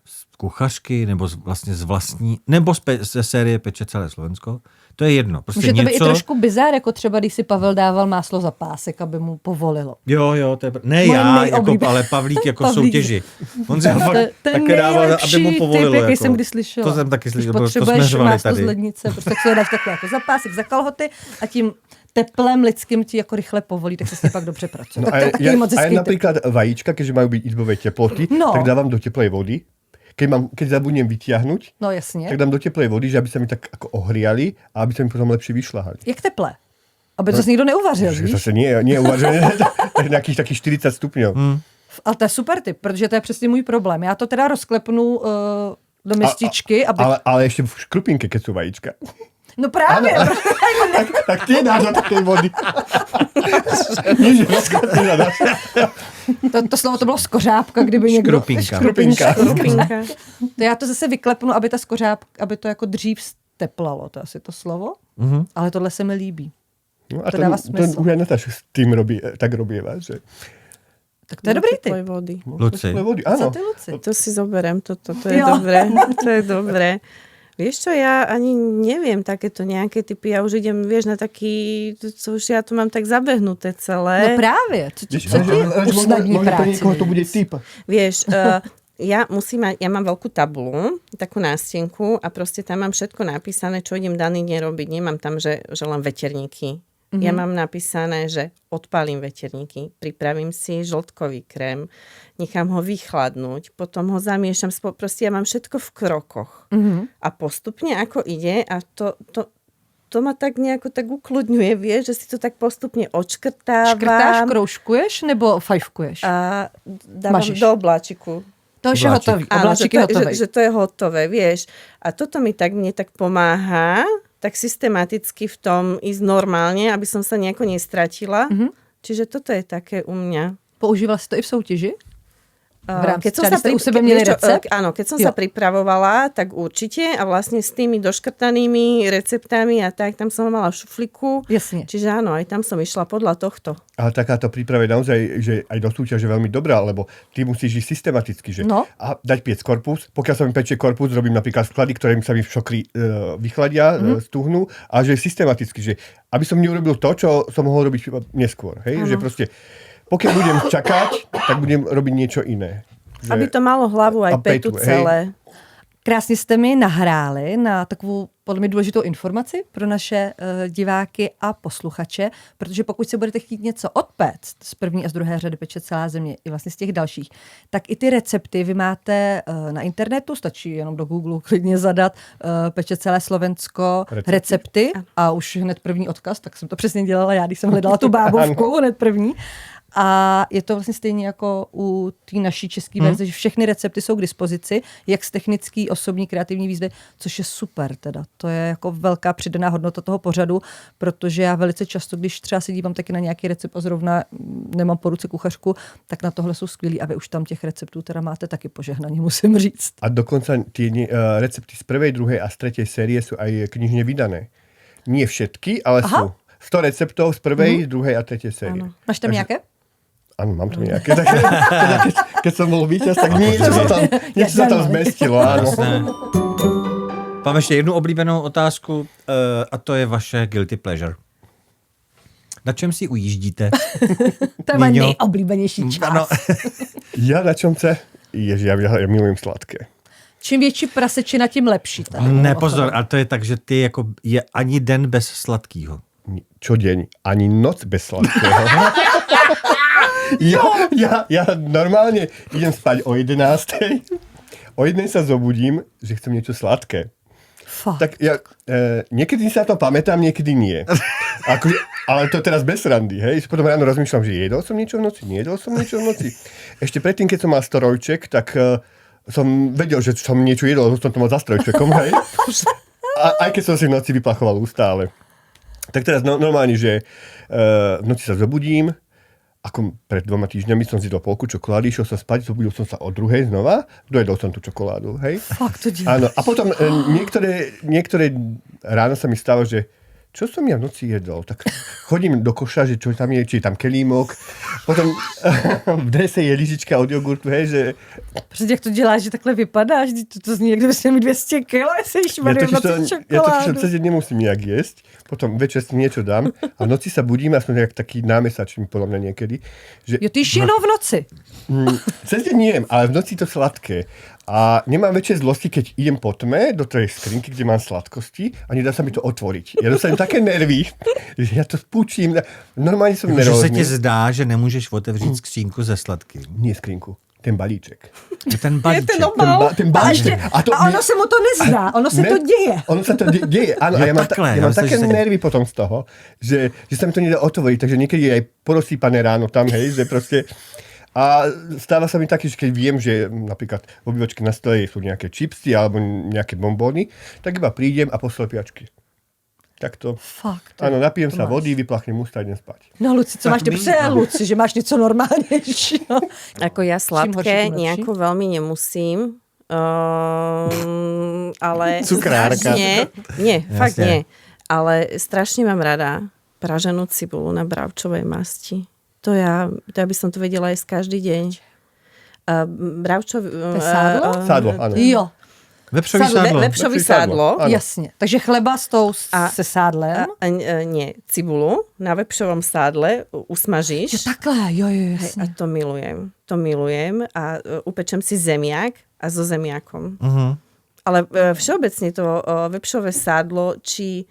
z kuchařky, nebo vlastně z vlastní, nebo ze série Peče celé Slovensko. To je jedno. Prostě Může to být něco... i trošku bizár, jako třeba když si Pavel dával máslo za pásek, aby mu povolilo. Jo, to je... Ne Moje já, nejoblíbenější. ale Pavlík jako Pavlík. soutěži. On si ho fakt Ten také dával, aby mu nejlepší povolilo. typ, jaký jako. jsem kdy slyšela. To jsem taky Když slyšel, to potřebuješ jsme řvali máslo z tady. lednice, prostě tak se dáš takhle jako za pásek, za kalhoty a tím teplem lidským ti jako rychle povolí, tak se s tím pak dobře pracuje. No Tak to je takový moc a ja hezký typ. napríklad vajíčka, keďže majú byť izbové teploty, No. tak dávam do teplej vody. Keď zabudnem vytiahnuť, No jasně. tak dám do teplej vody, že aby sa mi tak ako ohriali a aby sa mi potom lepšie vyšľahali. Jak teple? Aby to nikdo neuvařil, víš? Zase nie uvažené, tak nejakých takých 40 stupňov. Ale to je super tip, protože to je přesně můj problém. Já to teda rozklepnu do mističky, aby... Ale ešte v škrupinke, keď sú vajíčka. No právě. Tak tie dáš do takej vody. Nie, že rozkladne dáš. To slovo to bylo skořápka, kdyby někdo... Škrupinka. Škrupinka. To já to zase vyklepnu, aby ta skořápka, aby to jako dřív steplalo, to je asi to slovo. Ale tohle se mi líbí. No a To dává to smysl. už aj Natáša s tým robí, tak robieva, že... Tak to je dobrý Teplej tip. vody. Luci. Teplej vody, Co áno. ty, Luci? To si zoberiem, to je Jo. dobré. To je dobré. Vieš čo, ja ani neviem takéto nejaké typy. Ja už idem, vieš, na taký, co už ja tu mám tak zabehnuté No celé. právě. Co ti usnadní Možno pre práci? niekoho to bude typ. Vieš, ja mám veľkú tabulu, takú nástenku a proste tam mám všetko napísané, čo idem daný deň robiť. Nemám tam, že len veterníky. Ja mám napísané, že odpálím veterníky, pripravím si žltkový krém, nechám ho vychladnúť, potom ho zamiešam, proste ja mám všetko v krokoch. A postupne ako ide a to ma tak nejako tak ukludňuje, vieš, že si to tak postupne odškrtávam. Škrtáš, kroužkuješ nebo fajfkuješ? A dávam Mažeš. do obláčiku. To už je hotový. Áno, Obláčik je hotový. že to je hotové, vieš. A toto mne tak pomáha, tak systematicky v tom ísť normálne, aby som sa nejako nestratila. Čiže toto je také u mňa. Používala si to i v soutěži? V rámci Keď som sa u sebe měli recept? Áno, keď som sa pripravovala, tak určite a vlastne s tými doškrtanými receptami a tak, tam som mala v šuflíku. Jasne. Čiže áno, aj tam som išla podľa tohto. Ale takáto príprava je naozaj, že aj do súťaže veľmi dobrá, lebo ty musíš ísť systematicky, že a dať piec korpus. Pokiaľ sa mi pečie korpus, robím napríklad sklady, ktoré sa mi v šokri vychladia, stuhnú, a že systematicky, že aby som neurobil to, čo som mohol robiť neskôr. Hej? Že proste pokiaľ budem čakať, tak budem robiť niečo iné. Že... Aby to malo hlavu aj petu celé. Krásně jste mi nahráli na takovou podle mě důležitou informaci pro naše diváky a posluchače, protože pokud se budete chtít něco odpéct z první a z druhé řady Peče celá země i vlastně z těch dalších, tak i ty recepty vy máte na internetu, stačí jenom do Google klidně zadat Peče celé Slovensko recepty a už hned první odkaz, tak jsem to přesně dělala já, když jsem hledala tu bábovku, hned první. A je to vlastně stejně jako u té naší české verze, že všechny recepty jsou k dispozici, jak z technický, osobní, kreativní výzvy, což je super teda. To je jako velká přidaná hodnota toho pořadu, protože já velice často, když třeba si dívám taky na nějaký recept a zrovna nemám po ruce kuchařku, tak na tohle jsou skvělí a vy už tam těch receptů teda máte taky požehnaní, musím říct. A dokonca tie recepty z prvej, druhej a z tretej série sú aj knižne vydané. Nie všetky, ale sú 100 receptov z prvej, druhej a tretej série. Máš tam nějaké? Áno, mám to nejaké. Keď som bol víťaz, tak niečo sa tam zmestilo. Áno. Mám ještě jednu oblíbenou otázku a to je vaše guilty pleasure. Na čem si ujíždíte? To je můj nejoblíbenější čas. Ano. Ja na čom sa? Ježi, ja milujem sladké. Čím větší prasečina, tím lepší. Ne, pozor, ale to je tak, že ty jako je ani den bez sladkýho. Čo deň? Ani noc bez sladkého. Ja normálne idem spať o 11:00. O 1:00 sa zobudím, že chcem niečo sladké. Fakt. Tak ja niekedy sa to pamätám, niekedy nie. Ale to teraz bez randy, hej. Potom ráno rozmýšľam, že jedol som niečo v noci, nejedol som niečo v noci. Ešte predtým, keď som mal strojček, tak som vedel, že som niečo jedol, som to mal za strojčekom, hej. A aj keď som si v noci vyplachoval ústa, ale... Tak teraz normálne, že v noci sa zobudím, ako pred 2 týždňami som zjedol polku čokolády, išiel som spať, zobudil som sa o 2:00 znova, dojedol som tú čokoládu, hej. Fakt to děláš. Áno, a potom niektoré ráno sa mi stalo, že čo som ja v noci jedol? Tak chodím do koša, že čo tam je, či je tam kelímok. Potom v drese je lyžička od jogurtu, hej, že... Prostě jak to děláš, že takhle vypadáš? To zní, jak kdyby si mi 200 kg, jsi šmaril na čokoládu. Ja totiž cez deň nemusím nejak jesť, potom večer si niečo dám a v noci sa budím a som nejak taký námesačný podľa mňa niekedy. Že, Jo, ty jíš jenom v noci. Cez deň nejem, ale v noci to sladké. A nemám väčšie zlosti, keď idem po tme do tej skrinky, kde mám sladkosti a nedá sa mi to otvoriť. Ja dostanem také nervy, že ja to spúčím. Normálne som Že nervózny. se ti zdá, že nemůžeš otevřít skřínku ze sladkým. Nie skřínku, ten balíček. Ten balíček. Je ten obal. Ten balíček. A ono se mu to nezdá, ono se to děje. Ono sa to deje, áno. Jo, A ja mám, takhle, ja ja mám myslím, také že sa- nervy potom z toho, že sa mi to nedá otvoriť, takže niekedy je aj porozsýpané ráno tam, hej, že proste... A stáva sa mi taký, že keď viem, že napríklad v obývačke na stole sú nejaké čipsy alebo nejaké bombóny, tak iba prídem a po slepiačky. Tak to... Fakt. Áno, napijem to sa máš. vody, vyplachnem ústa a idem spať. No Luci, co máš ty přeje, Luci, že máš něco normálnějšího. Ako ja horší, sladké tým lepší. nejako veľmi nemusím. Ale Cukrárka. fakt Jasne. nie. Ale strašne mám rada praženú cibulu na bravčovej masti. To ja by som to vedela jesť každý deň. To je sádlo? Sádlo, áno. Jo, Vepřový sádlo. Lepšový Lepšie sádlo. sádlo. Áno. jasně. Takže chleba s tou se sádlem. Nie, cibulu na vepšovom sádle usmažíš. Jo, takhle, jo, Hej, jasně. a to milujem. To milujem a upečem si zemiak a so zemiakom. Ale všeobecne to vepšové sádlo, či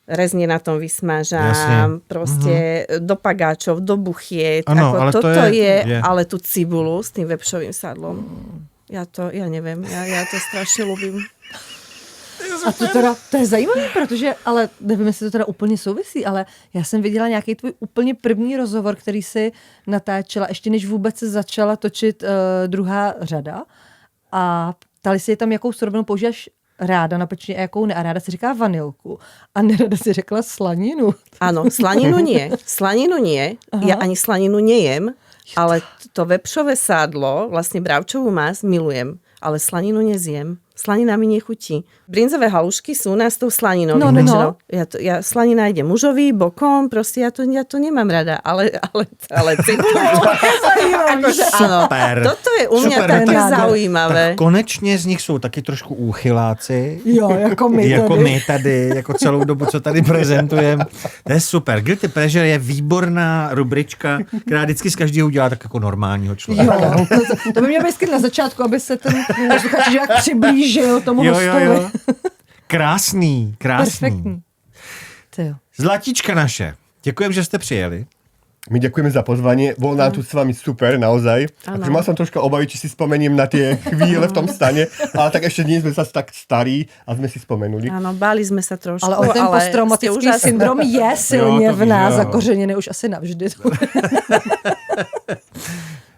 rezne na tom vysmažám, Jasne. proste do pagáčov, do buchiet. Ano, ako ale to toto je- ale tú cibulu s tým vepšovým sadlom. Ja neviem, ja to strašne ľúbim. A to je zajímavé, protože, ale nevím, jestli to teda úplně souvisí, ale já jsem viděla nějaký tvůj úplně první rozhovor, který si natáčela, ještě než vůbec se začala točit druhá řada. A ptali si je tam, jakou surovinu používáš ráda na pečení a jakou ne. A ráda si říká vanilku. A nerada si řekla slaninu. Áno, slaninu nie. Slaninu nie. Aha. Ja ani slaninu nejem, ale to vepšové sádlo, vlastne bravčovú masť milujem, ale slaninu nezjem. Slanina mi nechutí. Brinzové halušky sú u nás tou slaninou. No. Ja slanina ide mužový, bokom, proste ja to nemám rada, ale cibulu. Áno, Super. toto je u mňa Super, také tak- zaujímavé. Tak konečně z nich jsou taky trošku úchyláci. Jo, jako my Jako tady. my tady, jako celou dobu, co tady prezentujeme. To je super. Guilty Pleasure je výborná rubrička, která vždycky z každého udělá tak jako normálního člověka. Jo, to by mělo být skvělé na začátku, aby se ten posluchač jak přiblížil tomu Jo. hostovi. Krásný. Perfektní. Ty jo. Zlatíčka naše. Děkujem, že jste přijeli. My ďakujeme za pozvanie. Bolo nám tu s vami super, naozaj. Áno. Akože mal som troška obavy, či si spomeniem na tie chvíle v tom stane, ale tak ešte nie sme zase tak starí a sme si spomenuli. Áno, báli sme sa trošku, Ale on ten ste posttraumatický úžasní. syndrom je silně to v nás jo. zakořeněný už asi navždy.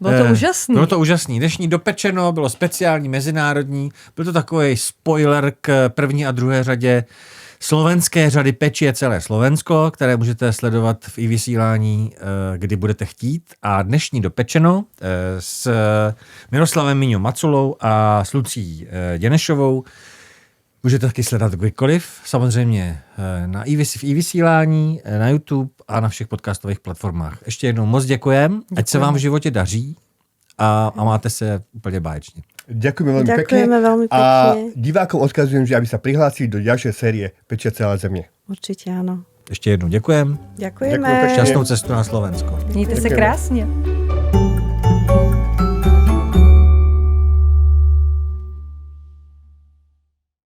Bylo to úžasný. Bylo to úžasný. Dnešní Dopečeno bylo speciální, mezinárodní. Byl to takový spoiler k první a druhé řadě slovenské řady Peči je celé Slovensko, které můžete sledovat v i-vysílání, kdy budete chtít. A dnešní Dopečeno s Miroslavem Miňou Maculou a s Lucí Děnešovou můžete taky sledovat kdykoliv. Samozřejmě v i-vysílání, na YouTube a na všech podcastových platformách. Ještě jednou moc děkujem. Ať se vám v životě daří a máte se úplně báječně. Ďakujeme veľmi Ďakujeme pekne. veľmi A pekne. divákom odkazujem, že aby sa prihlásili do ďalšej série Pečie celá země. Určite áno. Ještě jednou děkujem. Ďakujeme. Ďakujem pekne. Šťastnou cestu na Slovensko. Mějte se Děkujeme. krásně.